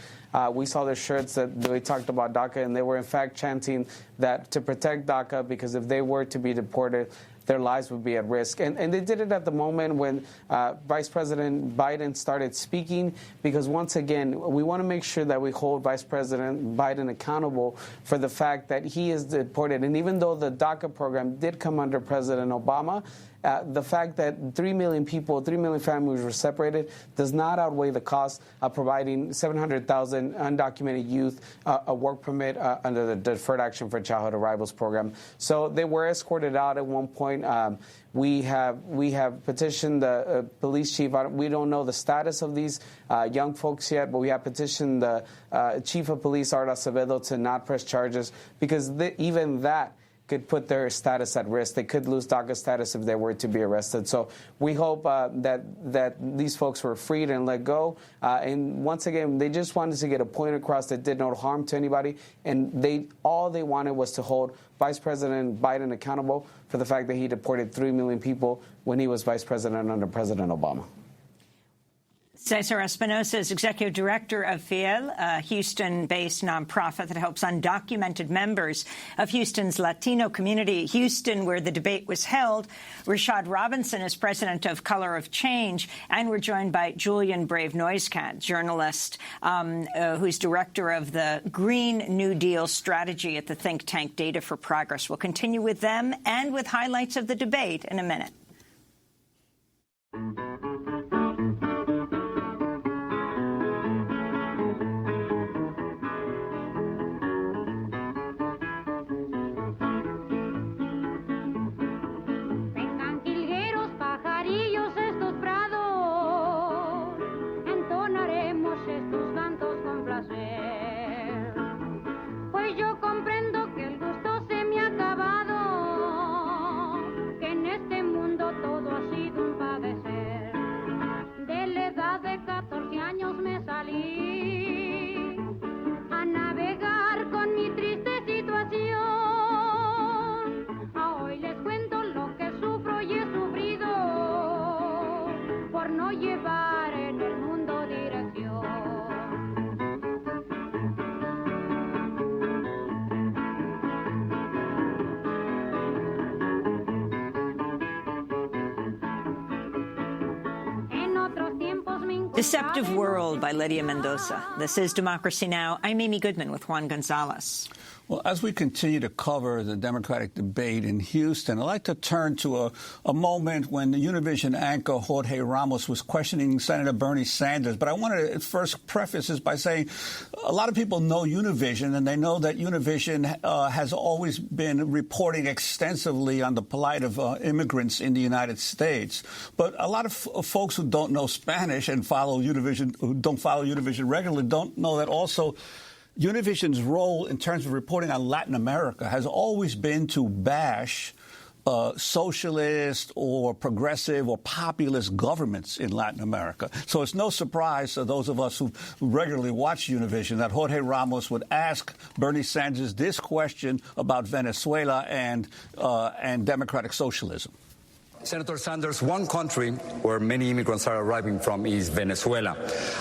we saw their shirts that they talked about DACA, and they were in fact chanting that to protect DACA, because if they were to be deported, their lives would be at risk. And they did it at the moment when Vice President Biden started speaking, because once again, we want to make sure that we hold Vice President Biden accountable for the fact that he is deported. And even though the DACA program did come under President Obama, the fact that 3 million people, 3 million families were separated does not outweigh the cost of providing 700,000 undocumented youth a work permit under the Deferred Action for Childhood Arrivals program. So they were escorted out at one point. We have petitioned the police chief. We don't know the status of these young folks yet, but we have petitioned the chief of police, Art Acevedo, to not press charges, because even that could put their status at risk. They could lose DACA status if they were to be arrested. So we hope that these folks were freed and let go. And once again, they just wanted to get a point across that did no harm to anybody. And all they wanted was to hold Vice President Biden accountable for the fact that he deported 3 million people when he was vice president under President Obama. Cesar Espinosa is executive director of FIEL, a Houston-based nonprofit that helps undocumented members of Houston's Latino community. Houston, where the debate was held, Rashad Robinson is president of Color of Change, and we're joined by Julian Brave Noisecat, journalist who's director of the Green New Deal strategy at the think tank Data for Progress. We'll continue with them and with highlights of the debate in a minute. Deceptive World by Lydia Mendoza. This is Democracy Now! I'm Amy Goodman with Juan Gonzalez. Well, as we continue to cover the Democratic debate in Houston, I'd like to turn to a moment when the Univision anchor Jorge Ramos was questioning Senator Bernie Sanders. But I want to first preface this by saying a lot of people know Univision, and they know that Univision has always been reporting extensively on the plight of immigrants in the United States. But a lot of folks who don't know Spanish and who don't follow Univision regularly, don't know that also Univision's role in terms of reporting on Latin America has always been to bash socialist or progressive or populist governments in Latin America. So it's no surprise to those of us who regularly watch Univision that Jorge Ramos would ask Bernie Sanders this question about Venezuela and democratic socialism. Senator Sanders, one country where many immigrants are arriving from is Venezuela.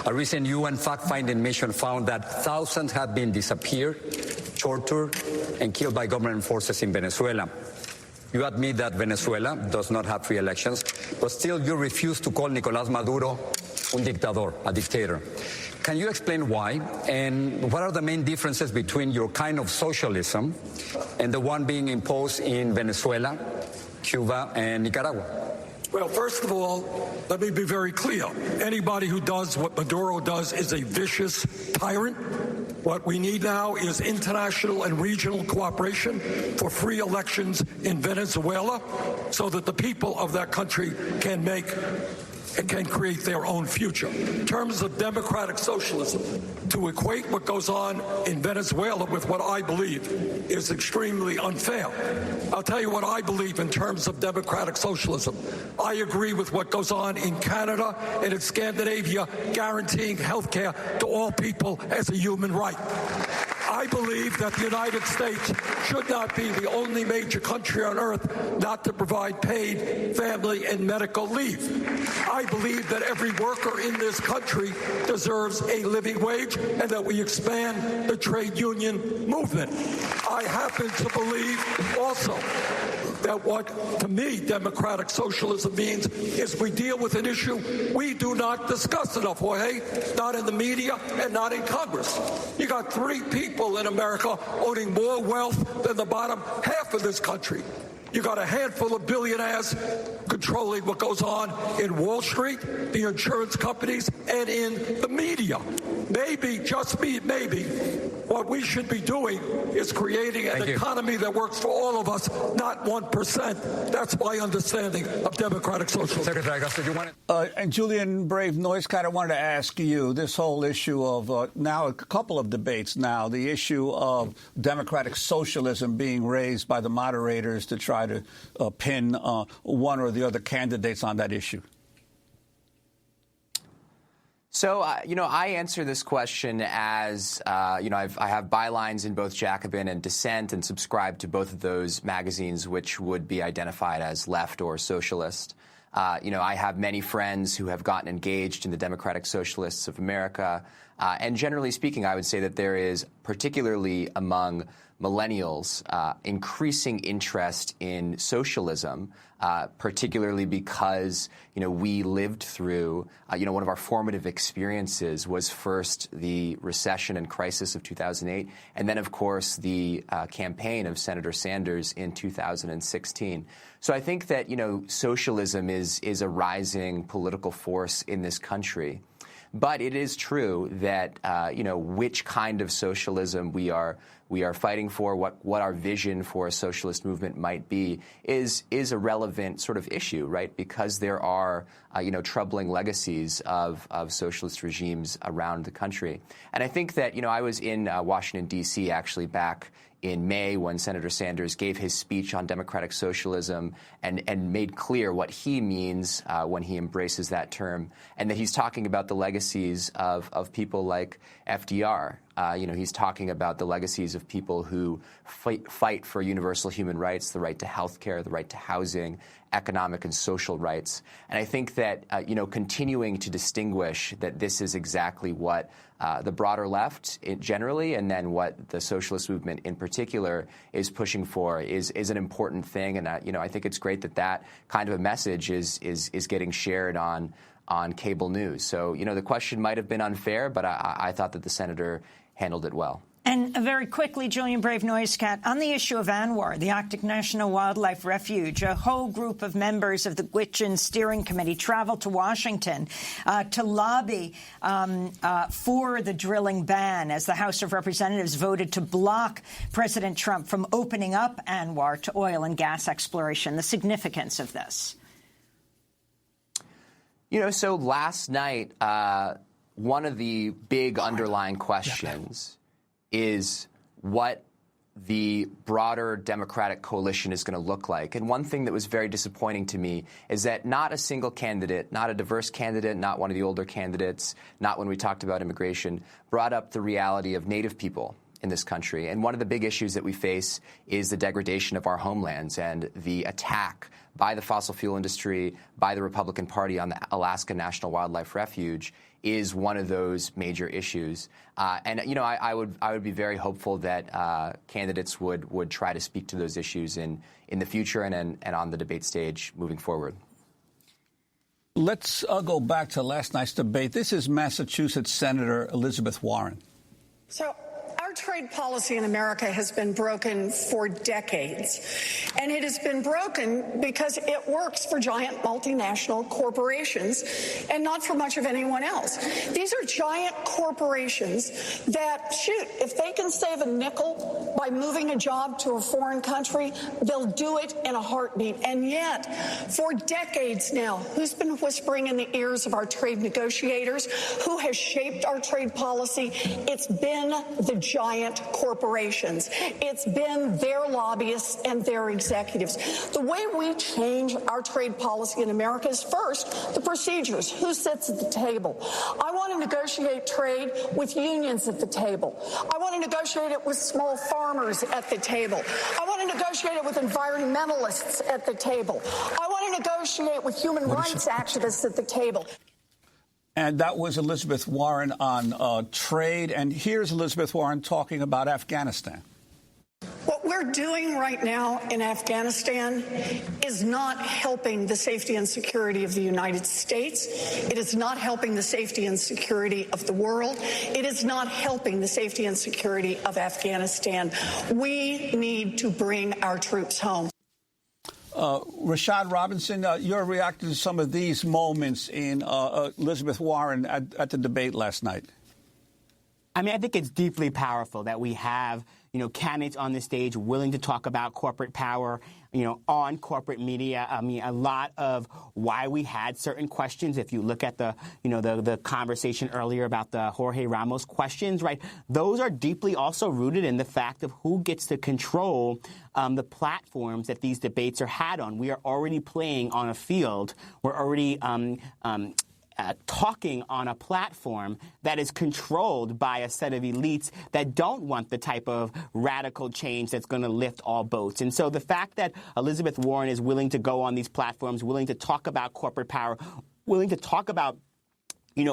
A recent UN fact-finding mission found that thousands have been disappeared, tortured, and killed by government forces in Venezuela. You admit that Venezuela does not have free elections, but still you refuse to call Nicolás Maduro un dictador, a dictator. Can you explain why, and what are the main differences between your kind of socialism and the one being imposed in Venezuela, Cuba, and Nicaragua? Well, first of all, let me be very clear. Anybody who does what Maduro does is a vicious tyrant. What we need now is international and regional cooperation for free elections in Venezuela so that the people of that country can make and can create their own future. In terms of democratic socialism, to equate what goes on in Venezuela with what I believe is extremely unfair. I'll tell you what I believe in terms of democratic socialism. I agree with what goes on in Canada and in Scandinavia, guaranteeing health care to all people as a human right. I believe that the United States should not be the only major country on earth not to provide paid family and medical leave. I believe that every worker in this country deserves a living wage and that we expand the trade union movement. I happen to believe also that what, to me, democratic socialism means is we deal with an issue we do not discuss enough, Jorge, not in the media and not in Congress. You got 3 people in America owning more wealth than the bottom half of this country. You got a handful of billionaires controlling what goes on in Wall Street, the insurance companies, and in the media. Maybe, just maybe, what we should be doing is creating an economy that works for all of us, not 1%. That's my understanding of democratic socialism. Secretary Augusto, you want and Julian Brave Noise kind of wanted to ask you this whole issue of now a couple of debates now, the issue of democratic socialism being raised by the moderators to try to pin one or the other candidates on that issue. So, I answer this question as, I have bylines in both Jacobin and Dissent and subscribe to both of those magazines, which would be identified as left or socialist. I have many friends who have gotten engaged in the Democratic Socialists of America. And generally speaking, I would say that there is, particularly among millennials, increasing interest in socialism, particularly because, we lived through, one of our formative experiences was first the recession and crisis of 2008, and then, of course, the campaign of Senator Sanders in 2016. So I think that, socialism is a rising political force in this country. But it is true that, which kind of socialism we are fighting for, what our vision for a socialist movement might be, is a relevant sort of issue, right? Because there are, troubling legacies of socialist regimes around the country. And I think that, I was in Washington, D.C. actually back in May when Senator Sanders gave his speech on democratic socialism and made clear what he means when he embraces that term, and that he's talking about the legacies of people like FDR. He's talking about the legacies of people who fight for universal human rights, the right to health care, the right to housing, economic and social rights. And I think that, continuing to distinguish that this is exactly what the broader left generally, and then what the socialist movement in particular is pushing for is an important thing. And, I think it's great that kind of a message is getting shared on on cable news. So, the question might have been unfair, but I thought that the senator handled it well. And very quickly, Julian Brave Noisecat, on the issue of ANWR, the Arctic National Wildlife Refuge, a whole group of members of the Gwich'in Steering Committee traveled to Washington to lobby for the drilling ban as the House of Representatives voted to block President Trump from opening up ANWR to oil and gas exploration. The significance of this. So last night, one of the big underlying questions is what the broader Democratic coalition is going to look like. And one thing that was very disappointing to me is that not a single candidate, not a diverse candidate, not one of the older candidates, not when we talked about immigration, brought up the reality of Native people in this country. And one of the big issues that we face is the degradation of our homelands and the attack by the fossil fuel industry, by the Republican Party on the Alaska National Wildlife Refuge is one of those major issues. I would be very hopeful that candidates would try to speak to those issues in the future and on the debate stage moving forward. Let's go back to last night's debate. This is Massachusetts Senator Elizabeth Warren. So our trade policy in America has been broken for decades, and it has been broken because it works for giant multinational corporations and not for much of anyone else. These are giant corporations that, if they can save a nickel by moving a job to a foreign country, they'll do it in a heartbeat. And yet, for decades now, who's been whispering in the ears of our trade negotiators? Who has shaped our trade policy? It's been the giant corporations. It's been their lobbyists and their executives. The way we change our trade policy in America is first the procedures. Who sits at the table? I want to negotiate trade with unions at the table. I want to negotiate it with small farmers at the table. I want to negotiate it with environmentalists at the table. I want to negotiate with human rights activists at the table. And that was Elizabeth Warren on trade. And here's Elizabeth Warren talking about Afghanistan. What we're doing right now in Afghanistan is not helping the safety and security of the United States. It is not helping the safety and security of the world. It is not helping the safety and security of Afghanistan. We need to bring our troops home. Rashad Robinson, you're reacting to some of these moments in Elizabeth Warren at the debate last night. I mean, I think it's deeply powerful that we have, candidates on the stage willing to talk about corporate power, on corporate media. I mean, a lot of why we had certain questions. If you look at the conversation earlier about the Jorge Ramos questions, right? Those are deeply also rooted in the fact of who gets to control the platforms that these debates are had on. We are already playing on a field. We're already talking on a platform that is controlled by a set of elites that don't want the type of radical change that's going to lift all boats. And so the fact that Elizabeth Warren is willing to go on these platforms, willing to talk about corporate power, willing to talk about,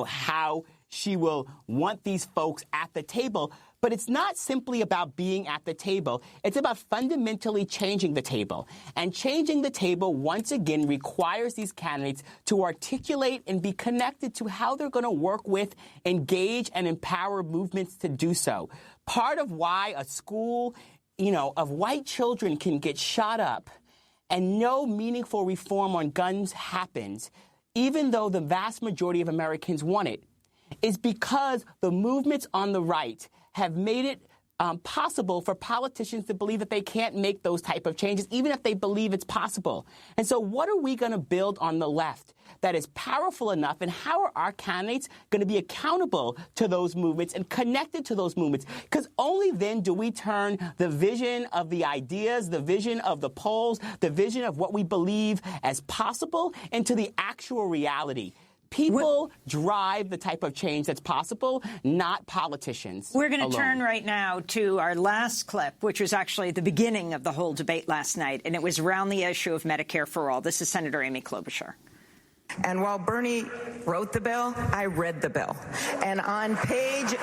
how she will want these folks at the table. But it's not simply about being at the table. It's about fundamentally changing the table. And changing the table, once again, requires these candidates to articulate and be connected to how they're going to work with, engage, and empower movements to do so. Part of why a school, of white children can get shot up and no meaningful reform on guns happens, even though the vast majority of Americans want it, is because the movements on the right have made it possible for politicians to believe that they can't make those type of changes, even if they believe it's possible. And so what are we going to build on the left that is powerful enough, and how are our candidates going to be accountable to those movements and connected to those movements? Because only then do we turn the vision of the ideas, the vision of the polls, the vision of what we believe as possible into the actual reality. People drive the type of change that's possible, not politicians. We're going to turn right now to our last clip, which was actually the beginning of the whole debate last night, and it was around the issue of Medicare for All. This is Senator Amy Klobuchar. And while Bernie wrote the bill, I read the bill. And on page 8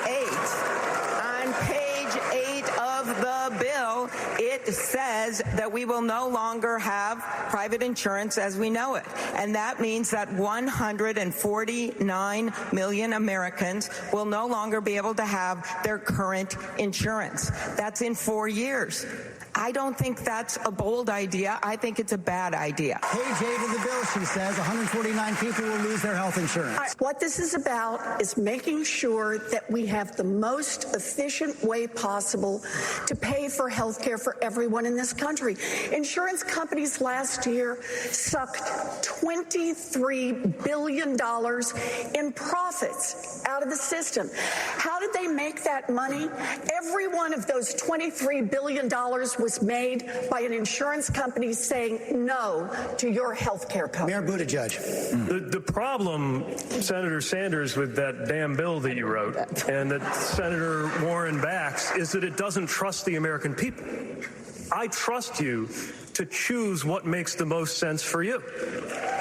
of the bill, it it says that we will no longer have private insurance as we know it. And that means that 149 million Americans will no longer be able to have their current insurance. That's in 4 years. I don't think that's a bold idea. I think it's a bad idea. Page 8 of the bill, she says, 149 people will lose their health insurance. What this is about is making sure that we have the most efficient way possible to pay for health care for everyone in this country. Insurance companies last year sucked $23 billion in profits out of the system. How did they make that money? Every one of those $23 billion was made by an insurance company saying no to your health care company. Mayor Buttigieg. The problem, Senator Sanders, with that damn bill that you wrote and that Senator Warren backs is that it doesn't trust the American people. I trust you to choose what makes the most sense for you,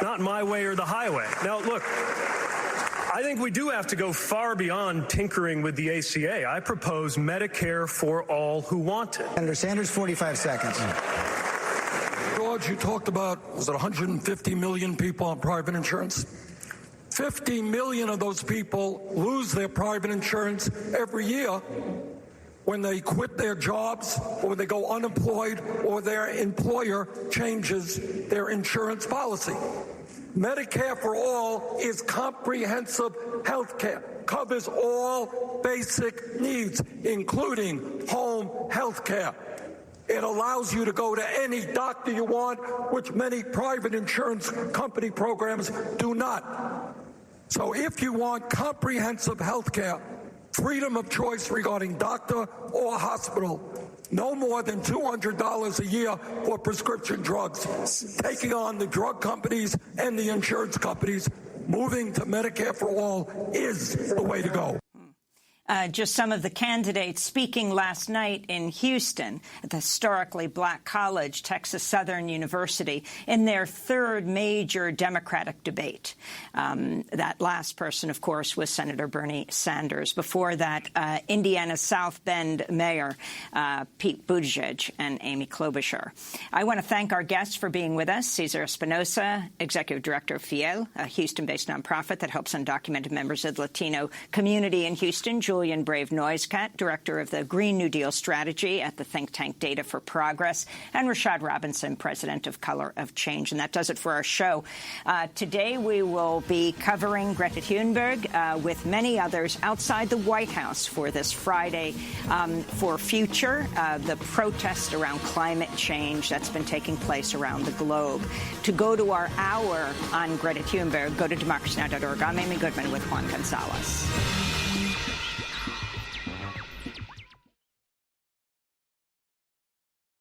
not my way or the highway. Now, look, I think we do have to go far beyond tinkering with the ACA. I propose Medicare for all who want it. Senator Sanders, 45 seconds. George, you talked about, was it 150 million people on private insurance? 50 million of those people lose their private insurance every year when they quit their jobs or they go unemployed or their employer changes their insurance policy. Medicare for All is comprehensive health care, covers all basic needs, including home health care. It allows you to go to any doctor you want, which many private insurance company programs do not. So if you want comprehensive health care, freedom of choice regarding doctor or hospital, no more than $200 a year for prescription drugs. Taking on the drug companies and the insurance companies, moving to Medicare for All is the way to go. Just some of the candidates speaking last night in Houston at the historically black college, Texas Southern University, in their third major Democratic debate. That last person, of course, was Senator Bernie Sanders. Before that, Indiana's South Bend Mayor Pete Buttigieg and Amy Klobuchar. I want to thank our guests for being with us. Cesar Espinosa, Executive Director of FIEL, a Houston-based nonprofit that helps undocumented members of the Latino community in Houston. Julian Brave Noisecat, Director of the Green New Deal Strategy at the think tank Data for Progress, and Rashad Robinson, President of Color of Change. And that does it for our show. Today we will be covering Greta Thunberg with many others outside the White House for this Friday for Future, the protest around climate change that's been taking place around the globe. To go to our hour on Greta Thunberg, go to democracynow.org. I'm Amy Goodman with Juan Gonzalez.